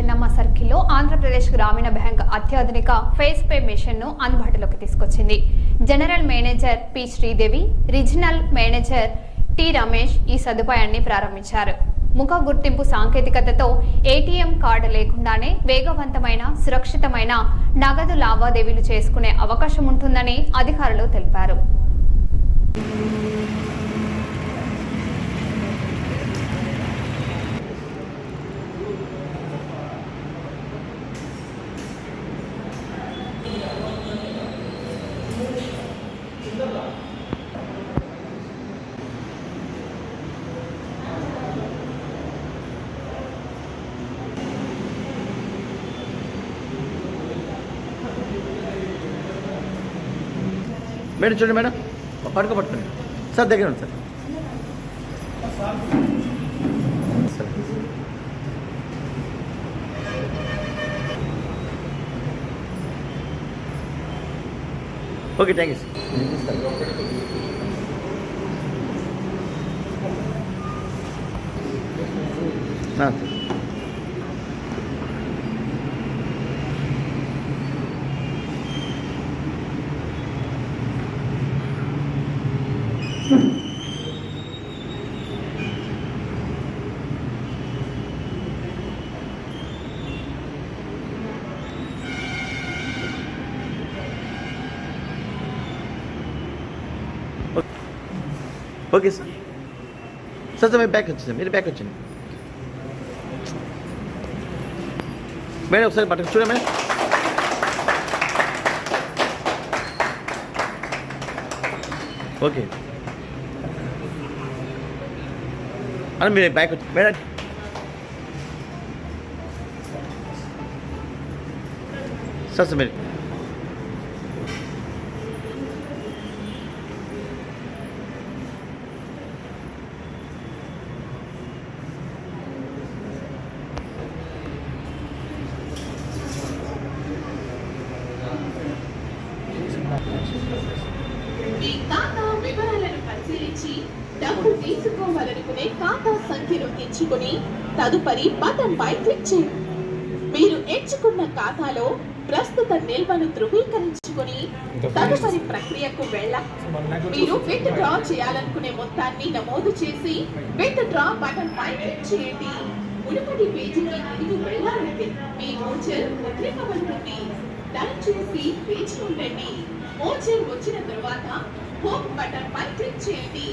చెన్నమ్మ సర్కిల్లో ఆంధ్రప్రదేశ్ గ్రామీణ బ్యాంక్ అత్యాధునిక ఫేస్ పే మెషిన్ ను అందుబాటులోకి తీసుకొచ్చింది. General manager P Sridevi, regional manager T Ramesh ఈ సదుపాయాన్ని ప్రారంభించారు. ముఖ గుర్తింపు సాంకేతికతతో ఏటీఎం కార్డు లేకుండానే వేగవంతమైన, సురక్షితమైన నగదు లావాదేవీలు చేసుకునే అవకాశం ఉంటుందని అధికారులు తెలిపారు. మేడం చూడండి మేడం, పట్టుకోండి సార్, దగ్గర ఉంది sir. Okay, thank you sir. Okay sir. Sir మీరు బ్యాక్ వచ్చింది, మేడం ఒకసారి పట్టుకు చూడండి మేడం. ఓకే అని మీరు బ్యాక్ వచ్చి మేడం. సార్ మీరు మీ ఖాతా వివరాలను పరిశీలించి డబ్బు తీసుకోవాలనుకునే ఖాతా సంఖ్యను ఎంచుకుని తదుపరి బటన్ పై క్లిక్ చేయండి. మీరు ఎంచుకున్న ఖాతాలో ప్రస్తుత నిల్వను ధృవీకరించుకుని తదుపరి ప్రక్రియకు మీరు విత్ డ్రా చేయాలనుకునే మొత్తాన్ని నమోదు చేసి విత్ డ్రా బటన్ పై క్లిక్ చేయండి. మునుపటి పేజీకి తిరిగి వెళ్ళాలంటే మీ వోచర్ ముద్రింపబడుతుంది. దయచేసి వేచి ఉండండి. వోచర్ వచ్చిన తర్వాత హోమ్ బటన్ పై క్లిక్ చేయండి.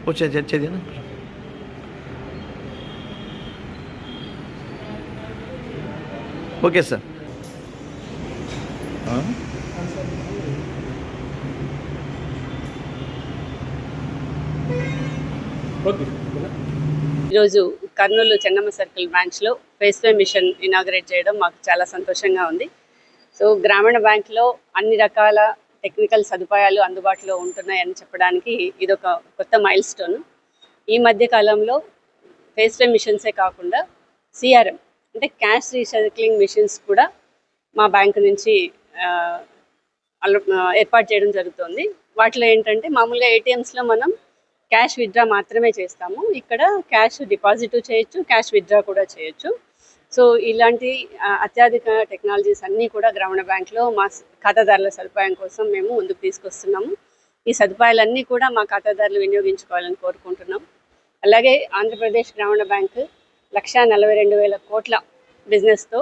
వచ్చేది ఓకే సార్. ఈరోజు కర్నూలు చెన్నమ్మ సర్కిల్ బ్రాంచ్లో ఫేస్ పే మిషన్ ఇనాగరేట్ చేయడం మాకు చాలా సంతోషంగా ఉంది. సో గ్రామీణ బ్యాంక్లో అన్ని రకాల టెక్నికల్ సదుపాయాలు అందుబాటులో ఉంటున్నాయని చెప్పడానికి ఇదొక కొత్త మైల్ స్టోన్. ఈ మధ్య కాలంలో ఫేస్ పే మిషన్సే కాకుండా సిఆర్ఎం అంటే క్యాష్ రీసైక్లింగ్ మిషన్స్ కూడా మా బ్యాంకు నుంచి ఏర్పాటు చేయడం జరుగుతుంది. వాటిలో ఏంటంటే మామూలుగా ఏటీఎంస్లో మనం క్యాష్ విత్డ్రా మాత్రమే చేస్తాము. ఇక్కడ క్యాష్ డిపాజిట్ చేయొచ్చు, క్యాష్ విత్డ్రా కూడా చేయొచ్చు. సో ఇలాంటి అత్యాధునిక టెక్నాలజీస్ అన్నీ కూడా గ్రామీణ బ్యాంక్లో మా ఖాతాదారుల సదుపాయం కోసం మేము ముందుకు తీసుకొస్తున్నాము. ఈ సదుపాయాలన్నీ కూడా మా ఖాతాదారులు వినియోగించుకోవాలని కోరుకుంటున్నాం. అలాగే ఆంధ్రప్రదేశ్ గ్రామీణ బ్యాంకు 1,42,000 కోట్ల బిజినెస్తో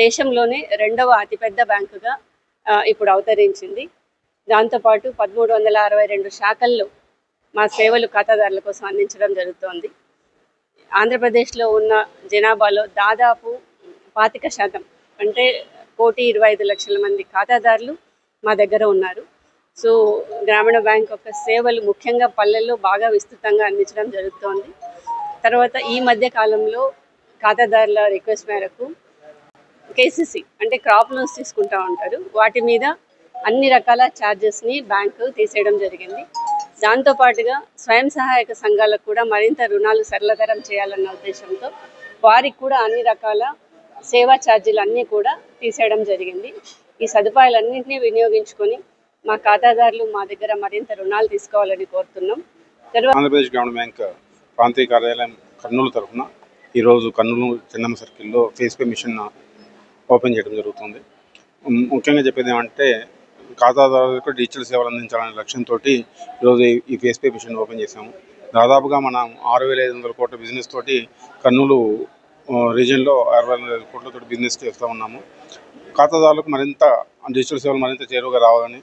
దేశంలోనే 2వ అతిపెద్ద బ్యాంకుగా ఇప్పుడు అవతరించింది. దాంతోపాటు 1,362 శాఖల్లో మా సేవలు ఖాతాదారుల కోసం అందించడం జరుగుతోంది. ఆంధ్రప్రదేశ్లో ఉన్న జనాభాలో దాదాపు 25% అంటే 1,25,00,000 మంది ఖాతాదారులు మా దగ్గర ఉన్నారు. సో గ్రామీణ బ్యాంక్ యొక్క సేవలు ముఖ్యంగా పల్లెల్లో బాగా విస్తృతంగా అందించడం జరుగుతోంది. తర్వాత ఈ మధ్య కాలంలో ఖాతాదారుల రిక్వెస్ట్ మేరకు కేసీసీ అంటే క్రాప్ లోన్స్ తీసుకుంటూ ఉంటారు. వాటి మీద అన్ని రకాల ఛార్జెస్ని బ్యాంకు తీసేయడం జరిగింది. దాంతోపాటుగా స్వయం సహాయక సంఘాలకు కూడా మరింత రుణాలు సరళతరం చేయాలన్న ఉద్దేశంతో వారికి కూడా అన్ని రకాల సేవా ఛార్జీలు అన్నీ కూడా తీసేయడం జరిగింది. ఈ సదుపాయాలన్నింటినీ వినియోగించుకొని మా ఖాతాదారులు మా దగ్గర మరింత రుణాలు తీసుకోవాలని కోరుతున్నాం. ఆంధ్రప్రదేశ్ గ్రామీణ బ్యాంక్ ప్రాంతీయ కార్యాలయం కర్నూలు తరఫున ఈరోజు కర్నూలు చెన్నమ్మ సర్కిల్లో ఫేస్పే మిషన్ ఓపెన్ చేయడం జరుగుతుంది. ముఖ్యంగా చెప్పేది ఏమంటే ఖాతాదారులకు డిజిటల్ సేవలు అందించాలనే లక్ష్యంతో ఈరోజు ఈ ఫేస్పే మిషన్ ఓపెన్ చేశాము. దాదాపుగా మనం 6,500 కోట్ల బిజినెస్ తోటి కర్నూలు రీజియన్లో 60,000 కోట్లతో బిజినెస్ చేస్తూ ఉన్నాము. ఖాతాదారులకు మరింత డిజిటల్ సేవలు మరింత చేరువగా రావాలని,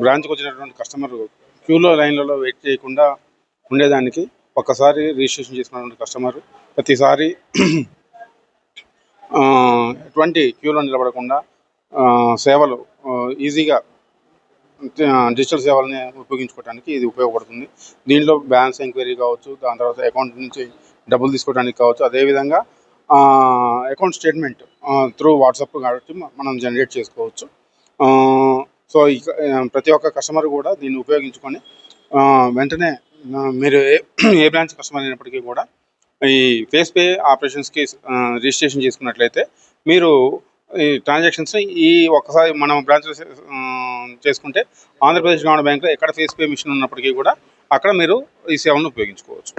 బ్రాంచ్కి వచ్చినటువంటి కస్టమర్ క్యూలో లైన్లలో వెయిట్ చేయకుండా ఉండేదానికి ఒక్కసారి రిజిస్ట్రేషన్ చేసుకున్నటువంటి కస్టమర్ ప్రతిసారి ఎటువంటి క్యూలో నిలబడకుండా సేవలు ఈజీగా డిజిటల్ సేవలని ఉపయోగించుకోవడానికి ఇది ఉపయోగపడుతుంది. దీనిలో బ్యాలెన్స్ ఎంక్వైరీ కావచ్చు, దాని తర్వాత అకౌంట్ నుంచి డబ్బులు తీసుకోవడానికి కావచ్చు, అదేవిధంగా అకౌంట్ స్టేట్మెంట్ త్రూ వాట్సాప్ కాబట్టి మనం జనరేట్ చేసుకోవచ్చు. సో ప్రతి ఒక్క కస్టమర్ కూడా దీన్ని ఉపయోగించుకొని వెంటనే మీరు ఏ బ్రాంచ్ కస్టమర్ అయినప్పటికీ కూడా ఈ ఫేస్పే ఆపరేషన్స్కి రిజిస్ట్రేషన్ చేసుకున్నట్లయితే మీరు ఈ ట్రాన్సాక్షన్స్ని ఒక్కసారి మనం బ్రాంచ్లో చేసుకుంటే ఆంధ్రప్రదేశ్ గ్రామీణ బ్యాంక్లో ఎక్కడ ఫేస్పే మిషన్ ఉన్నప్పటికీ కూడా అక్కడ మీరు ఈ సేవలను ఉపయోగించుకోవచ్చు.